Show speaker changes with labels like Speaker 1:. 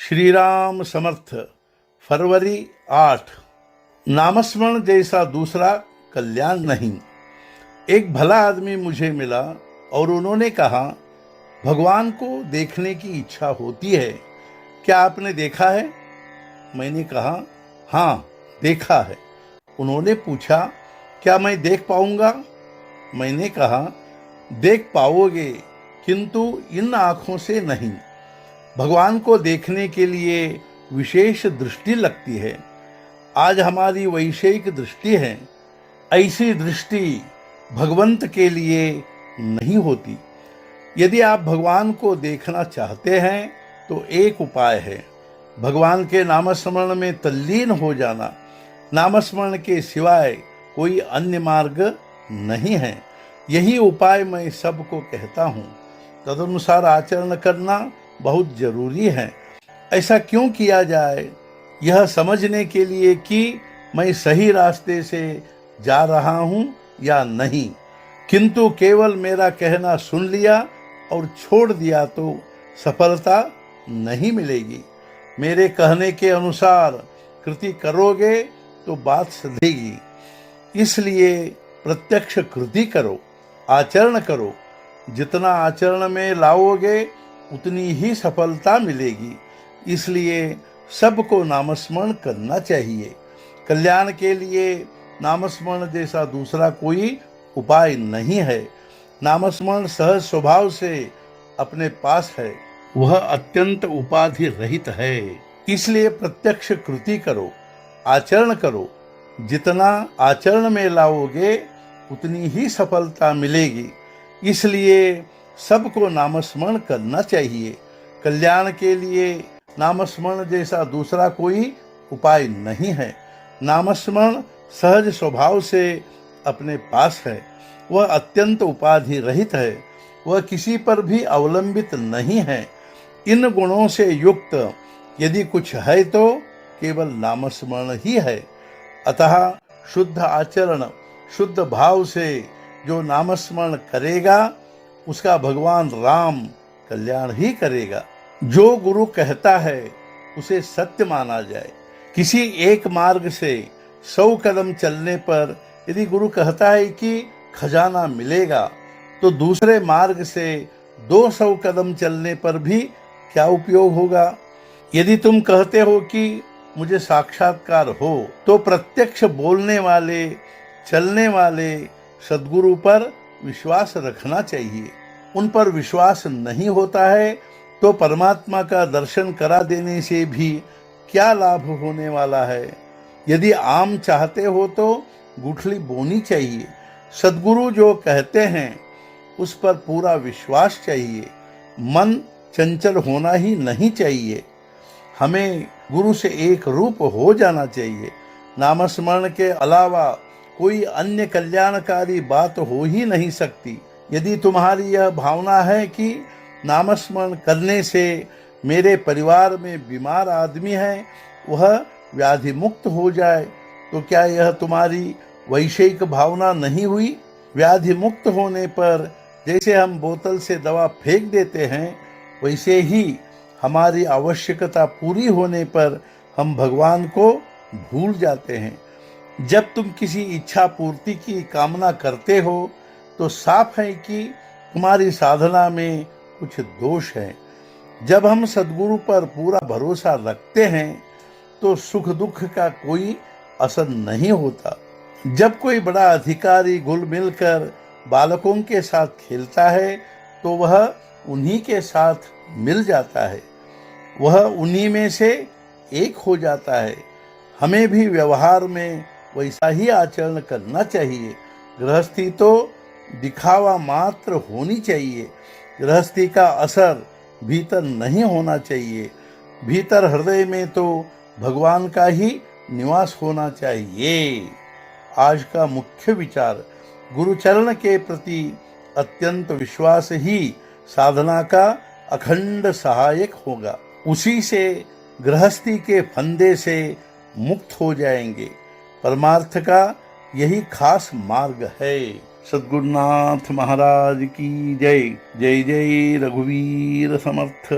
Speaker 1: श्री राम समर्थ। फरवरी 8। नामस्मरण जैसा दूसरा कल्याण नहीं। एक भला आदमी मुझे मिला और उन्होंने कहा, भगवान को देखने की इच्छा होती है, क्या आपने देखा है? मैंने कहा, हाँ देखा है। उन्होंने पूछा, क्या मैं देख पाऊंगा? मैंने कहा, देख पाओगे, किंतु इन आँखों से नहीं। भगवान को देखने के लिए विशेष दृष्टि लगती है। आज हमारी वैषयिक दृष्टि है, ऐसी दृष्टि भगवंत के लिए नहीं होती। यदि आप भगवान को देखना चाहते हैं तो एक उपाय है, भगवान के नामस्मरण में तल्लीन हो जाना। नामस्मरण के सिवाय कोई अन्य मार्ग नहीं है। यही उपाय मैं सबको कहता हूँ। तदनुसार आचरण करना बहुत जरूरी है। ऐसा क्यों किया जाए? यह समझने के लिए कि मैं सही रास्ते से जा रहा हूँ या नहीं। किंतु केवल मेरा कहना सुन लिया और छोड़ दिया तो सफलता नहीं मिलेगी। मेरे कहने के अनुसार कृति करोगे तो बात सधेगी। इसलिए प्रत्यक्ष कृति करो, आचरण करो। जितना आचरण में लाओगे उतनी ही सफलता मिलेगी। इसलिए सबको नामस्मरण करना चाहिए। कल्याण के लिए नामस्मरण जैसा दूसरा कोई उपाय नहीं है। नामस्मरण सहज स्वभाव से अपने पास है, वह अत्यंत उपाधि रहित है। इसलिए प्रत्यक्ष कृति करो, आचरण करो। जितना आचरण में लाओगे उतनी ही सफलता मिलेगी। इसलिए सबको नामस्मरण करना चाहिए। कल्याण के लिए नामस्मरण जैसा दूसरा कोई उपाय नहीं है। नामस्मरण सहज स्वभाव से अपने पास है, वह अत्यंत उपाधि रहित है, वह किसी पर भी अवलंबित नहीं है। इन गुणों से युक्त यदि कुछ है तो केवल नामस्मरण ही है। अतः शुद्ध आचरण, शुद्ध भाव से जो नामस्मरण करेगा उसका भगवान राम कल्याण ही करेगा। जो गुरु कहता है उसे सत्य माना जाए। किसी एक मार्ग से 100 कदम चलने पर यदि गुरु कहता है कि खजाना मिलेगा, तो दूसरे मार्ग से 200 कदम चलने पर भी क्या उपयोग होगा? यदि तुम कहते हो कि मुझे साक्षात्कार हो, तो प्रत्यक्ष बोलने वाले, चलने वाले सद्गुरु पर विश्वास रखना चाहिए। उन पर विश्वास नहीं होता है तो परमात्मा का दर्शन करा देने से भी क्या लाभ होने वाला है? यदि आम चाहते हो तो गुठली बोनी चाहिए। सद्गुरु जो कहते हैं उस पर पूरा विश्वास चाहिए। मन चंचल होना ही नहीं चाहिए। हमें गुरु से एक रूप हो जाना चाहिए। नामस्मरण के अलावा कोई अन्य कल्याणकारी बात हो ही नहीं सकती। यदि तुम्हारी यह भावना है कि नामस्मरण करने से मेरे परिवार में बीमार आदमी है वह व्याधि मुक्त हो जाए, तो क्या यह तुम्हारी वैषयिक भावना नहीं हुई? व्याधि मुक्त होने पर जैसे हम बोतल से दवा फेंक देते हैं, वैसे ही हमारी आवश्यकता पूरी होने पर हम भगवान को भूल जाते हैं। जब तुम किसी इच्छा पूर्ति की कामना करते हो तो साफ है कि तुम्हारी साधना में कुछ दोष है। जब हम सद्गुरु पर पूरा भरोसा रखते हैं तो सुख दुख का कोई असर नहीं होता। जब कोई बड़ा अधिकारी घुल मिलकर बालकों के साथ खेलता है तो वह उन्हीं के साथ मिल जाता है, वह उन्हीं में से एक हो जाता है। हमें भी व्यवहार में वैसा ही आचरण करना चाहिए। गृहस्थी तो दिखावा मात्र होनी चाहिए। गृहस्थी का असर भीतर नहीं होना चाहिए। भीतर हृदय में तो भगवान का ही निवास होना चाहिए। आज का मुख्य विचार, गुरुचरण के प्रति अत्यंत विश्वास ही साधना का अखंड सहायक होगा। उसी से गृहस्थी के फंदे से मुक्त हो जाएंगे। परमार्थ का यही खास मार्ग है। सद्गुरुनाथ महाराज की जय। जय जय रघुवीर समर्थ।